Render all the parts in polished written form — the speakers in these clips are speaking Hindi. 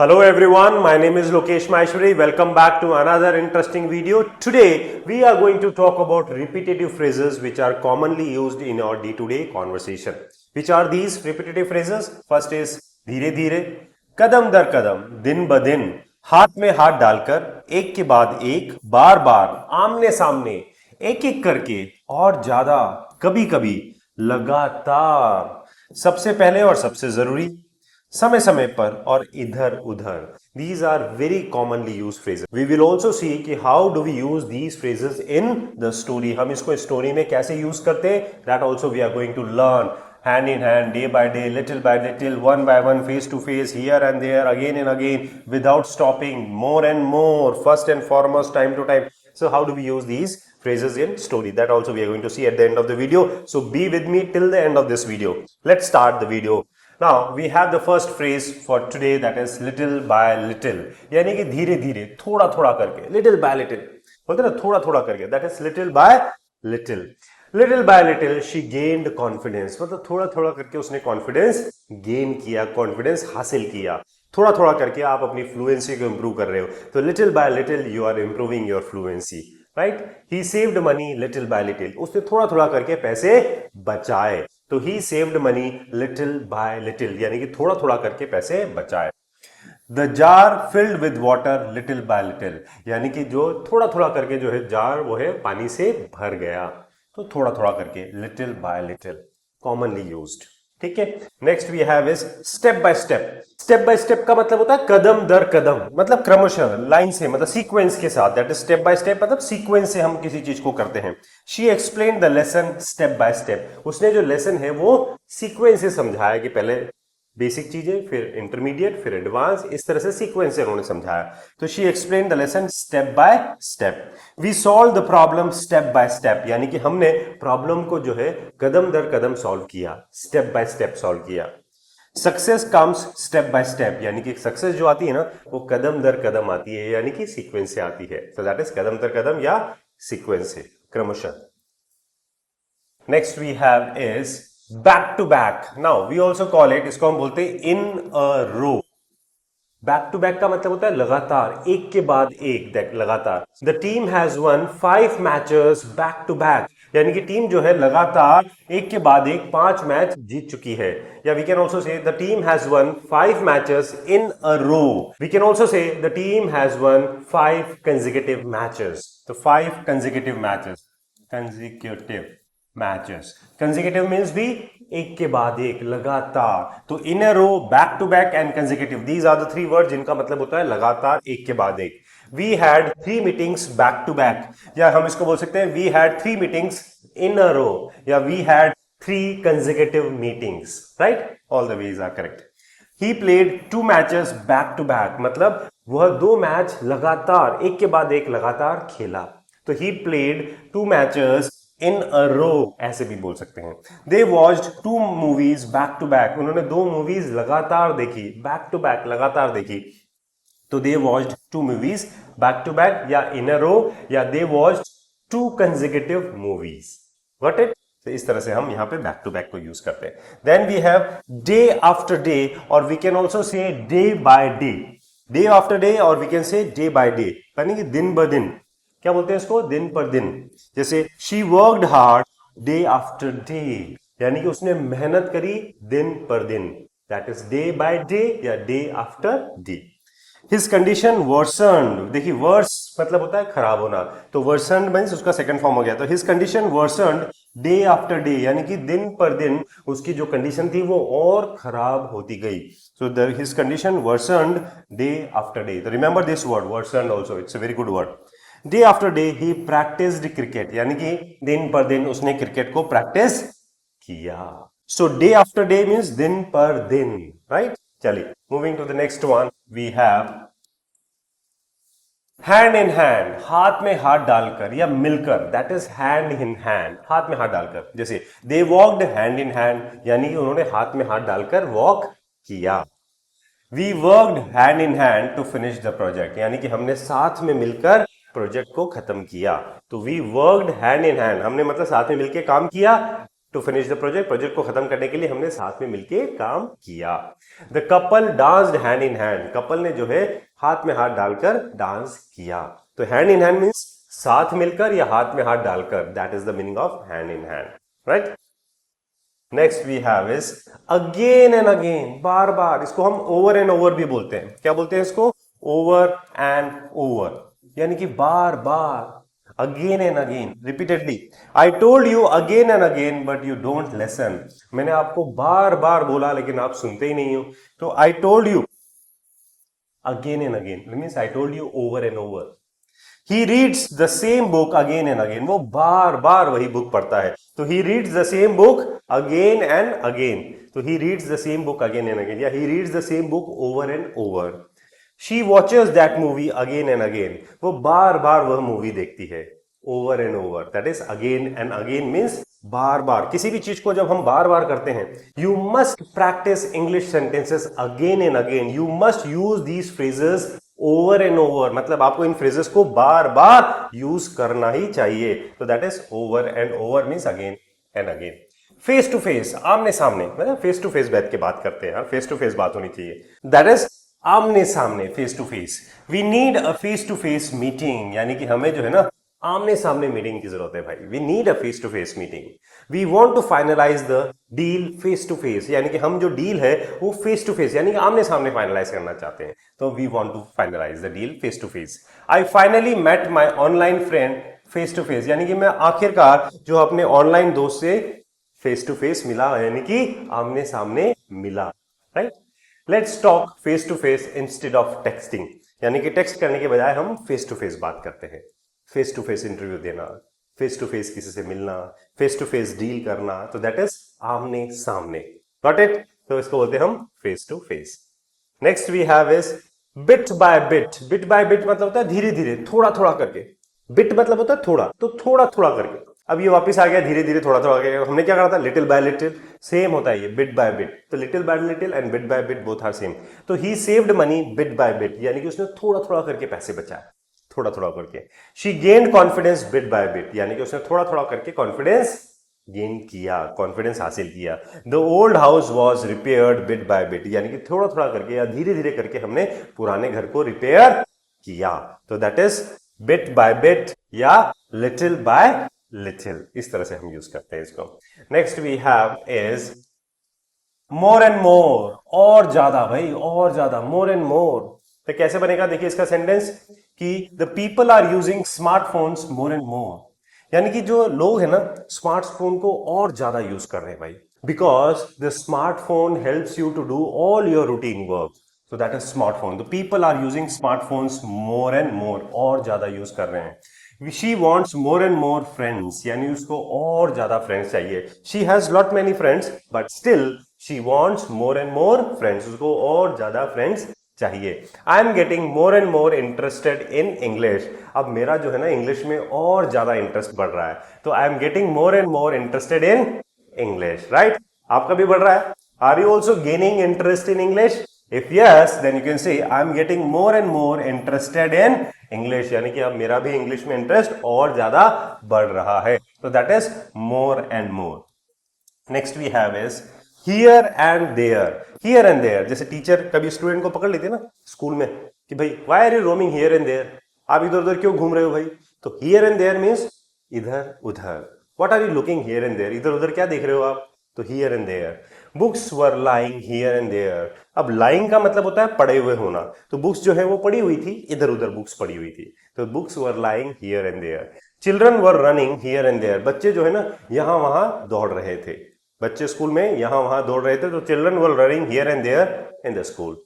Hello everyone, my name is Lokesh Maheshwari. Welcome back to another interesting video. Today we are going to talk about repetitive phrases which are commonly used in our day-to-day conversation. Which are these repetitive phrases? First is धीरे धीरे, कदम दर कदम, दिन ब दिन, हाथ में हाथ डालकर, एक के बाद एक, बार बार, आमने सामने, एक एक करके और ज्यादा, कभी कभी, लगातार, सबसे पहले और सबसे जरूरी, समय समय पर और इधर उधर. These are very commonly used phrases. We will also see कि how do we use these phrases in the story. हम इसको story में कैसे use करते हैं, that also we are going to learn hand in hand, day by day, little by little, one by one, face to face, here and there, again and again, without stopping, more and more, first and foremost, time to time. So how do we use these phrases in story? That also we are going to see at the end of the video. So be with me till the end of this video. Let's start the video. Now we have the first phrase for today, that is little by little. यानी कि धीरे धीरे, थोड़ा थोड़ा करके, little by little बोलते ना, थोड़ा थोड़ा करके, that is little by little. Little by little she gained confidence. मतलब थोड़ा थोड़ा करके उसने confidence gain किया, confidence हासिल किया. थोड़ा थोड़ा करके आप अपनी fluency को improve कर रहे हो. तो little by little you are improving your fluency. Right? He saved money little by little. उसने थोड़ा थोड़ा करके पैसे बचाए. तो he saved money little by little, यानी कि थोड़ा थोड़ा करके पैसे बचाए. The jar filled with water little by little, यानी कि जो थोड़ा थोड़ा करके जो है जार वो है पानी से भर गया. तो थोड़ा थोड़ा करके little by little, commonly used. ठीक है. Next we have is step by step. Step by step का मतलब होता है कदम दर कदम, मतलब क्रमशः, लाइन से, मतलब सीक्वेंस के साथ. That is step by step, मतलब सीक्वेंस से हम किसी चीज को करते हैं. She explain the lesson step by step. उसने जो लेसन है वो सीक्वेंस से समझाया कि पहले बेसिक चीजें, फिर इंटरमीडिएट, फिर एडवांस, इस तरह से सीक्वेंस से उन्होंने समझाया. तो she explain the lesson step by step. We solve the problem step by step, यानी कि हमने प्रॉब्लम को जो है कदम दर कदम सॉल्व किया, स्टेप बाय स्टेप सॉल्व किया. Success comes step by step, यानी कि सक्सेस जो आती है ना वो कदम दर कदम आती है, यानी कि सीक्वेंस से आती है. सो दैट इज कदम दर कदम या सीक्वेंस से, क्रमशः. Next we have is back to back. Now we also call it, इसको हम बोलते हैं in a row. Back to back का मतलब होता है लगातार, एक के बाद एक, लगातार. The team has won 5 matches back to back, यानी कि टीम जो है लगातार एक के बाद एक 5 मैच जीत चुकी है. या we can also say the team has won 5 matches in a row. We can also say the team has won 5 consecutive matches. तो 5 consecutive matches, consecutive matches. Consecutive means भी एक के बाद एक, लगातार. तो in a row, back to back and consecutive, these are the 3 word जिनका मतलब होता है लगातार, एक के बाद एक. We had 3 meetings back to back, या हम इसको बोल सकते हैं we had 3 meetings in a row, या we had 3 consecutive meetings. Right, all the ways are correct. He played 2 matches back to back, मतलब वह 2 मैच लगातार, एक के बाद एक लगातार खेला. तो ही प्लेड 2 मैचेस इन अ रो, ऐसे भी बोल सकते हैं. They watched 2 movies back to back, उन्होंने 2 मूवीज लगातार देखी, बैक टू बैक लगातार देखी. तो they watched 2 movies back to back, या इन अ रो, या they watched 2 consecutive movies. Got it? तो इस तरह से हम यहां पे बैक टू बैक को यूज करते हैं. Then we have day after day, और we can also say day by day. Day after day, और we can say day by day, यानी कि दिन ब दिन. क्या बोलते हैं इसको? दिन पर दिन. जैसे she worked hard day after day, यानी कि उसने मेहनत करी दिन पर दिन. That is day by day या day after day. His condition worsened, देखिए वर्स मतलब होता है खराब होना, तो वर्सनड मींस उसका सेकंड फॉर्म हो गया. तो his condition worsened day after day, यानी कि दिन पर दिन उसकी जो कंडीशन थी वो और खराब होती गई. So his condition worsened day after day. तो remember this word worsened also, it's a very good word. Day after day he practised cricket, यानी कि दिन पर दिन उसने क्रिकेट को प्रैक्टिस किया. So day after day means दिन पर दिन. राइट, चलिए moving to the next one. We have hand in hand, हाथ में हाथ डालकर या मिलकर. That is hand in hand, हाथ में हाथ डालकर. जैसे they walked hand in hand, यानी कि उन्होंने हाथ में हाथ डालकर वॉक किया. We worked hand in hand to finish the project, यानी कि हमने साथ में मिलकर प्रोजेक्ट को खत्म किया. तो we worked hand in hand, हमने मतलब साथ में मिलकर काम किया to finish the project, project को खत्म करने के लिए हमने साथ में मिलके काम किया। The couple danced hand in hand, couple ने जो है हाथ में हाथ डालकर डांस किया। तो हैंड इन हैंड मीन्स साथ मिलकर या हाथ में हाथ डालकर, that is the meaning of hand in hand, right. Next we have is again and again, बार बार, इसको हम ओवर एंड ओवर भी बोलते हैं। क्या बोलते हैं इसको? ओवर एंड ओवर, यानी कि बार बार, again and again, repeatedly. I told you again and again but you don't listen, मैंने आपको बार बार बोला लेकिन आप सुनते ही नहीं हो। तो आई told you again and again means I told you over and over. He reads the same book again and again, वो बार बार वही बुक पढ़ता है। तो he reads the same book again and again, तो he reads the same book again and again, या he reads the same book over and over. She watches that movie again and again, वो बार बार वह मूवी देखती है, over and over, that is again and again means बार बार। किसी भी चीज को जब हम बार बार करते हैं, you must practice English sentences again and again, you must use these phrases over and over, मतलब आपको इन फ्रेजेस को बार बार यूज करना ही चाहिए। तो that is over and over means again and again. Face to face, आमने सामने, मतलब फेस टू फेस बैठ के बात करते हैं, फेस टू फेस बात होनी चाहिए, दैट इज आमने सामने, face to face. We need a face to face meeting, यानी कि हमें जो है ना आमने सामने मीटिंग की जरूरत है भाई। We need a face to face meeting. We want to finalise the deal face to face, यानी कि हम जो डील है वो फेस टू फेस यानी कि आमने सामने फाइनलाइज करना चाहते हैं। तो we want to finalise the deal face to face. I finally met my online friend face to face, यानी कि मैं आखिरकार जो अपने ऑनलाइन दोस्त से फेस टू फेस मिला, यानी कि आमने सामने मिला, right. Let's talk face to face instead of texting, यानी कि टेक्स्ट करने के बजाय हम फेस टू फेस बात करते हैं। फेस टू फेस इंटरव्यू देना, फेस टू फेस किसी से मिलना, फेस टू फेस डील करना, तो दैट इज आमने सामने, गॉट इट। तो इसको बोलते हैं हम face to face. Next we have is bit by bit. Bit by bit मतलब होता है धीरे धीरे, थोड़ा थोड़ा करके। बिट मतलब होता है थोड़ा, तो थोड़ा थोड़ा करके। अब ये वापस आ गया धीरे धीरे थोड़ा थोड़ा करके। हमने क्या करा था? लिटिल बाय लिटिल, सेम होता है ये बिट बाय बिट। तो little by little and bit by bit both are same. तो he saved money bit by bit, यानी कि उसने थोड़ा थोड़ा करके पैसे बचाए, थोड़ा थोड़ा करके। She gained confidence bit by bit, यानी कि उसने थोड़ा थोड़ा करके कॉन्फिडेंस गेन किया, कॉन्फिडेंस हासिल किया। The old house was repaired bit by bit, यानी कि थोड़ा थोड़ा करके या धीरे धीरे करके हमने पुराने घर को रिपेयर किया। तो that is bit by bit या लिटिल बाय लिटिल, इस तरह से हम यूज करते हैं इसको। Next we have is more and more, और ज्यादा भाई, और ज्यादा, मोर एंड मोर। तो कैसे बनेगा? देखिए इसका सेंटेंस कि the people are using smartphones more and more, यानी कि जो लोग हैं ना स्मार्टफोन को और ज्यादा यूज कर रहे हैं भाई, because the smartphone helps you to do all your routine work, so that is smartphone. The people are using smartphones more and more, और ज्यादा यूज कर रहे हैं। She wants more and more friends, यानी उसको और ज्यादा फ्रेंड्स चाहिए। She has lot many friends but still she wants more and more friends, उसको और ज्यादा फ्रेंड्स चाहिए। I am getting more and more interested in English, अब मेरा जो है ना इंग्लिश में और ज्यादा इंटरेस्ट बढ़ रहा है। तो I am getting more and more interested in English, right. आपका भी बढ़ रहा है। Are you also gaining interest in English? If yes then you can say I am getting more and more interested in English, यानी कि अब मेरा भी इंग्लिश में इंटरेस्ट और ज्यादा बढ़ रहा है। तो that is more and more. Next we have is here and there. Here and there, जैसे टीचर कभी स्टूडेंट को पकड़ लेते हैं ना स्कूल में कि भाई why are you roaming here and there, आप इधर उधर क्यों घूम रहे हो भाई। तो हियर एंड देयर मीन्स इधर उधर। What are you looking here and there, इधर उधर क्या देख रहे हो आप। तो here and there. Books were lying here and there, अब लाइंग का मतलब होता है पड़े हुए होना, तो बुक्स जो है वो पड़ी हुई थी, इधर उधर बुक्स पड़ी हुई थी, तो books were lying here and there. Children were running here and there, बच्चे जो है ना यहां वहां दौड़ रहे थे, बच्चे स्कूल में यहां वहां दौड़ रहे थे, तो children were running here and there in the school.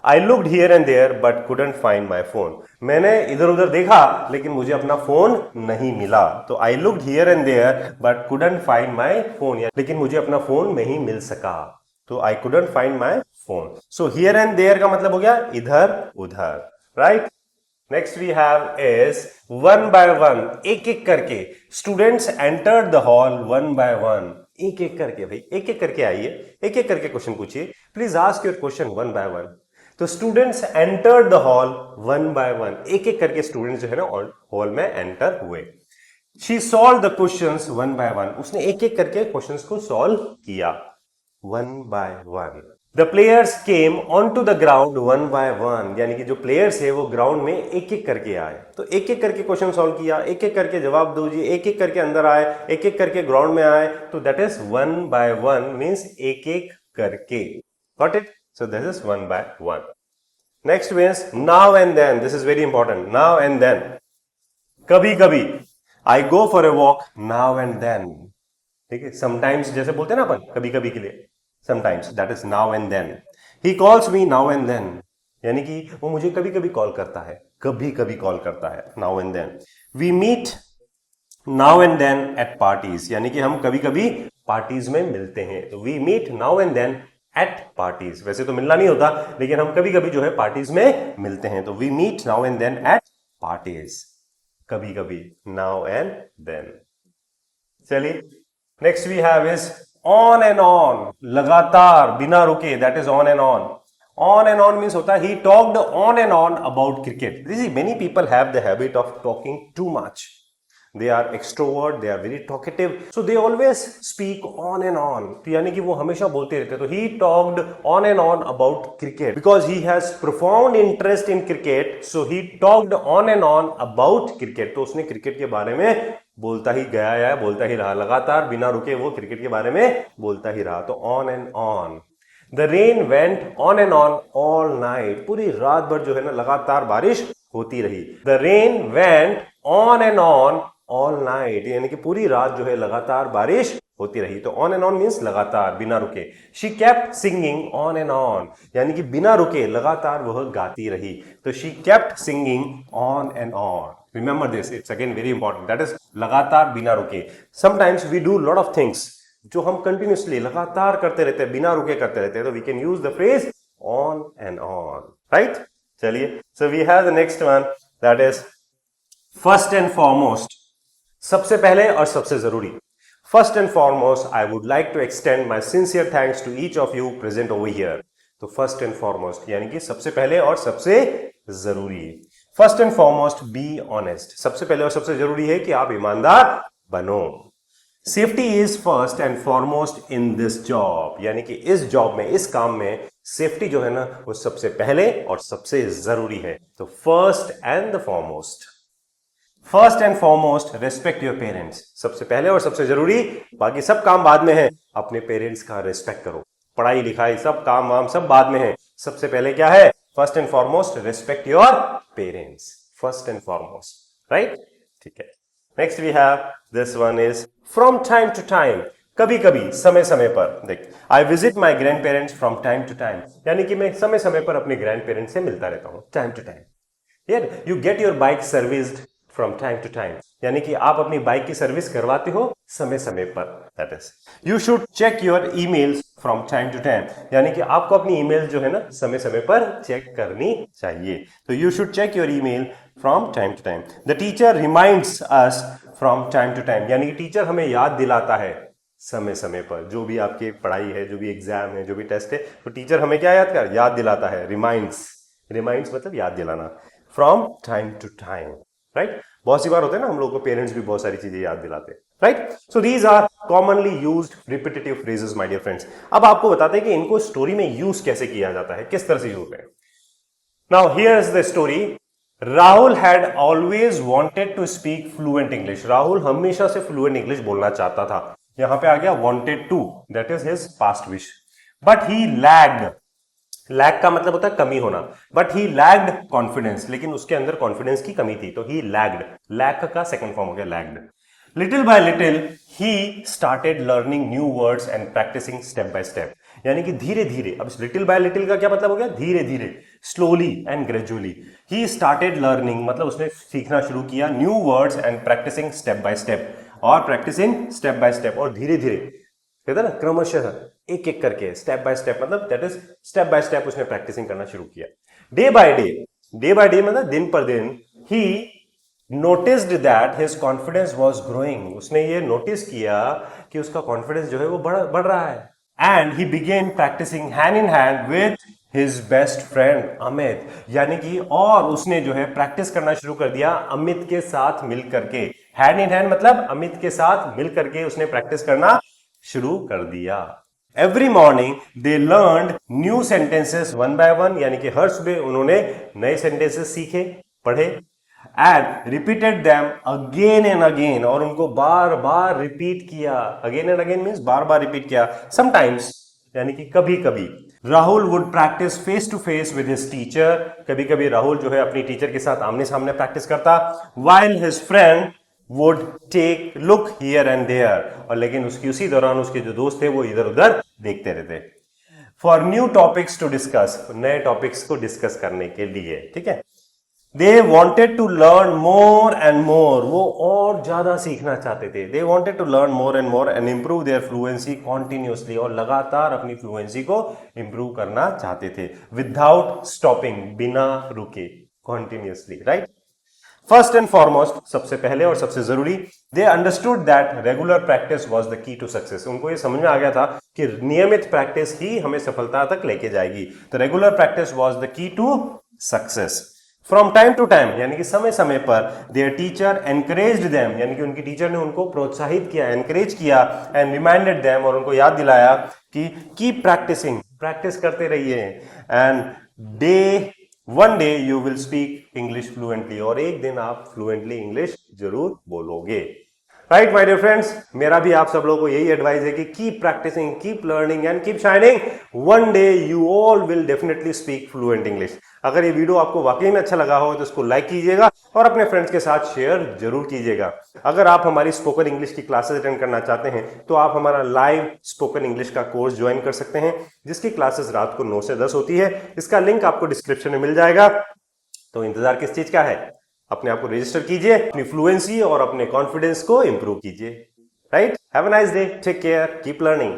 I looked here and there but couldn't find my phone, मैंने इधर उधर देखा लेकिन मुझे अपना फोन नहीं मिला। तो I looked here and there but couldn't find my phone, लेकिन मुझे अपना फोन नहीं मिल सका, तो I couldn't find my phone. So here and there का मतलब हो गया इधर उधर, right. Next we have is one by one, एक एक करके। Students entered the hall one by one, एक एक करके भाई, एक एक करके आइए, एक एक करके क्वेश्चन पूछिए। Please ask your question one by one. तो students entered the hall one by one, एक एक करके स्टूडेंट्स जो है ना हॉल में एंटर हुए। She solve the questions one by one, उसने एक एक करके क्वेश्चंस को सॉल्व किया one by one. The players came on to the ground one by one, यानी कि जो प्लेयर्स है वो ग्राउंड में एक एक करके आए, तो एक एक करके क्वेश्चन सॉल्व किया, एक एक करके जवाब दीजिए, एक एक करके अंदर आए, एक एक करके ग्राउंड में आए, तो that is one by one means एक एक करके। Got it? So this is one by one. Next means now and then, this is very important, now and then, कभी कभी, I go for a walk now and then, ठीक है, समटाइम्स जैसे बोलते हैं ना अपन कभी कभी के लिए, sometimes, that is now and then. He calls me now and then, यानी कि वो मुझे कभी कभी कॉल करता है, कभी कभी कॉल करता है, now and then. We meet now and then at parties, यानी कि हम कभी कभी पार्टीज में मिलते हैं, तो we meet now and then at parties. वैसे तो मिलना नहीं होता, लेकिन हम कभी कभी जो है पार्टीज में मिलते हैं, तो we meet now and then at parties, कभी कभी, नाउ एंड देन। चलिए next we have is on and on, लगातार बिना रुके, that is on and on. On and on means होता है he talked on and on about cricket. Many people have the habit of talking too much, they are extrovert, they are very talkative, so they always speak on and on, तो यानी कि वो हमेशा बोलते रहते हैं। तो he talked on and on about cricket because he has profound interest in cricket, so he talked on and on about cricket, तो उसने क्रिकेट के बारे में बोलता ही गया या बोलता ही रहा, लगातार बिना रुके वो क्रिकेट के बारे में बोलता ही रहा, तो on and on। The rain went on and on all night, पूरी रात भर जो है ना लगातार बारिश होती रही। The rain went on and on all night, यानी कि पूरी रात जो है लगातार बारिश होती रही, तो ऑन एंड ऑन मीन्स लगातार बिना रुके। She kept singing on and on, यानी कि बिना रुके लगातार वह गाती रही, तो she kept singing on and on. Remember this, it's again very important, that is लगातार बिना रुके। Sometimes we do lot of things जो हम कंटिन्यूसली लगातार करते रहते हैं, बिना रुके करते रहते हैं, तो we can use the phrase on and on, right? चलिए, so we have the next one, that is first and foremost, सबसे पहले और सबसे जरूरी। First and foremost, I would like to extend my sincere thanks to each of you present over here. तो फर्स्ट एंड फॉरमोस्ट यानी कि सबसे पहले और सबसे जरूरी। First and foremost, be honest, सबसे पहले और सबसे जरूरी है कि आप ईमानदार बनो। Safety is first and foremost in this job, यानी कि इस जॉब में, इस काम में सेफ्टी जो है ना वो सबसे पहले और सबसे जरूरी है, तो first and the foremost. First and foremost, respect your parents, सबसे पहले और सबसे जरूरी, बाकी सब काम बाद में है, अपने पेरेंट्स का रेस्पेक्ट करो। पढ़ाई लिखाई सब काम वाम सब बाद में है, सबसे पहले क्या है? First and foremost, respect your parents, first and foremost, right? ठीक है। Next we have this one is from time to time, कभी कभी, समय समय पर। देख, I visit my grandparents from time to time, यानी कि मैं समय समय पर अपने ग्रैंड पेरेंट्स से मिलता रहता हूं, टाइम टू टाइम। यार, you get your bike serviced from time to time, यानी कि आप अपनी बाइक की सर्विस करवाते हो समय समय पर। That is, you should check your emails from time to time, यानी कि आपको अपनी ईमेल जो है ना समय समय पर चेक करनी चाहिए, तो you should check your email from time to time. The teacher reminds us from time to time, यानी कि टीचर हमें याद दिलाता है समय समय पर, जो भी आपकी पढ़ाई है, जो भी एग्जाम है, जो भी टेस्ट है, तो टीचर हमें क्या याद दिलाता है, रिमाइंड्स। रिमाइंड्स मतलब याद दिलाना, from time to time, right? बहुत सी बार होता है ना, हम लोग को पेरेंट्स भी बहुत सारी चीजें याद दिलाते हैं, right? So these are commonly used repetitive phrases my dear friends. अब आपको बताते हैं कि इनको स्टोरी में यूज कैसे किया जाता है, किस तरह से यूज है। Now here is the story. Rahul had always wanted to speak fluent English, Rahul हमेशा से फ्लुएंट इंग्लिश बोलना चाहता था। यहां पे आ गया wanted to, that is his past wish, but he lagged, lag का मतलब होता है कमी होना, बट ही लैग्ड कॉन्फिडेंस, लेकिन उसके अंदर कॉन्फिडेंस की कमी थी, तो ही लैग्ड, लैग का सेकंड फॉर्म हो गया lagged. Little by little he started learning new words and practising step by step, यानी कि धीरे धीरे। अब लिटिल बाय लिटिल का क्या मतलब हो गया? धीरे धीरे, slowly and gradually. He started learning मतलब उसने सीखना शुरू किया, new words and practising step by step, और प्रैक्टिसिंग स्टेप बाय स्टेप, और धीरे धीरे, कहते हैं ना क्रमशः, एक एक करके, स्टेप बाय स्टेप, मतलब that is step by step उसने प्रैक्टिसिंग करना शुरू किया। डे बाय डे मतलब दिन पर दिन, ही noticed that his confidence was growing, उसने ये नोटिस किया कि उसका कॉन्फिडेंस जो है वो बढ़ रहा है। And he begin practising hand in hand with his best friend Amit, यानी कि और उसने जो है प्रैक्टिस करना शुरू कर दिया अमित के साथ मिल करके, हैंड इन हैंड मतलब अमित के साथ मिल करके उसने प्रैक्टिस करना शुरू कर दिया। Every morning they learn new sentences one by one, यानी कि हर सुबह उन्होंने नए सेंटेंसेस सीखे, पढ़े, and repeated them again and again, और उनको बार बार रिपीट किया। अगेन एंड अगेन मीन्स बार बार रिपीट किया। समटाइम्स यानी कि कभी कभी Rahul would practise face to face with his teacher, कभी कभी राहुल जो है अपनी टीचर के साथ आमने सामने प्रैक्टिस करता, while his friend would take look here and there, और लेकिन उसकी उसी दौरान उसके जो दोस्त थे वो इधर उधर देखते रहते। For new topics to discuss, नए टॉपिक्स को डिस्कस करने के लिए, ठीक है। They wanted to learn more and more, वो और ज्यादा सीखना चाहते थे। They wanted to learn more and more and improve their fluency continuously, और लगातार अपनी फ्लुएंसी को इंप्रूव करना चाहते थे, विदाउट स्टॉपिंग, बिना रुके, continuously, right. First and foremost, सबसे पहले और सबसे जरूरी, they understood that regular practice was the key to success. उनको ये समझ में आ गया था कि नियमित प्रैक्टिस ही हमें सफलता तक लेके जाएगी। तो regular practice was the key to success. From time to time, यानी कि समय समय पर, देयर टीचर एनकरेज्ड देम, यानी कि उनकी टीचर ने उनको प्रोत्साहित किया, एनकरेज किया, एंड रिमाइंडेड देम, और उनको याद दिलाया कि कीप प्रैक्टिसिंग, प्रैक्टिस करते रहिए, and one day you will speak English fluently, और एक दिन आप फ्लुएंटली इंग्लिश जरूर बोलोगे। राइट माय डियर फ्रेंड्स, मेरा भी आप सब लोगों को यही एडवाइस है कि keep practising, keep learning and keep shining, one day you all will definitely speak fluent English. अगर ये वीडियो आपको वाकई में अच्छा लगा हो तो इसको लाइक कीजिएगा और अपने फ्रेंड्स के साथ शेयर जरूर कीजिएगा। अगर आप हमारी स्पोकन इंग्लिश की क्लासेस अटेंड करना चाहते हैं तो आप हमारा लाइव स्पोकन इंग्लिश का कोर्स ज्वाइन कर सकते हैं, जिसकी क्लासेस रात को 9 से 10 होती है। इसका लिंक आपको डिस्क्रिप्शन में मिल जाएगा। तो इंतजार किस चीज का है, अपने आप को रजिस्टर कीजिए, अपनी फ्लुएंसी और अपने कॉन्फिडेंस को इंप्रूव कीजिए। Right, have a nice day, take care, keep learning.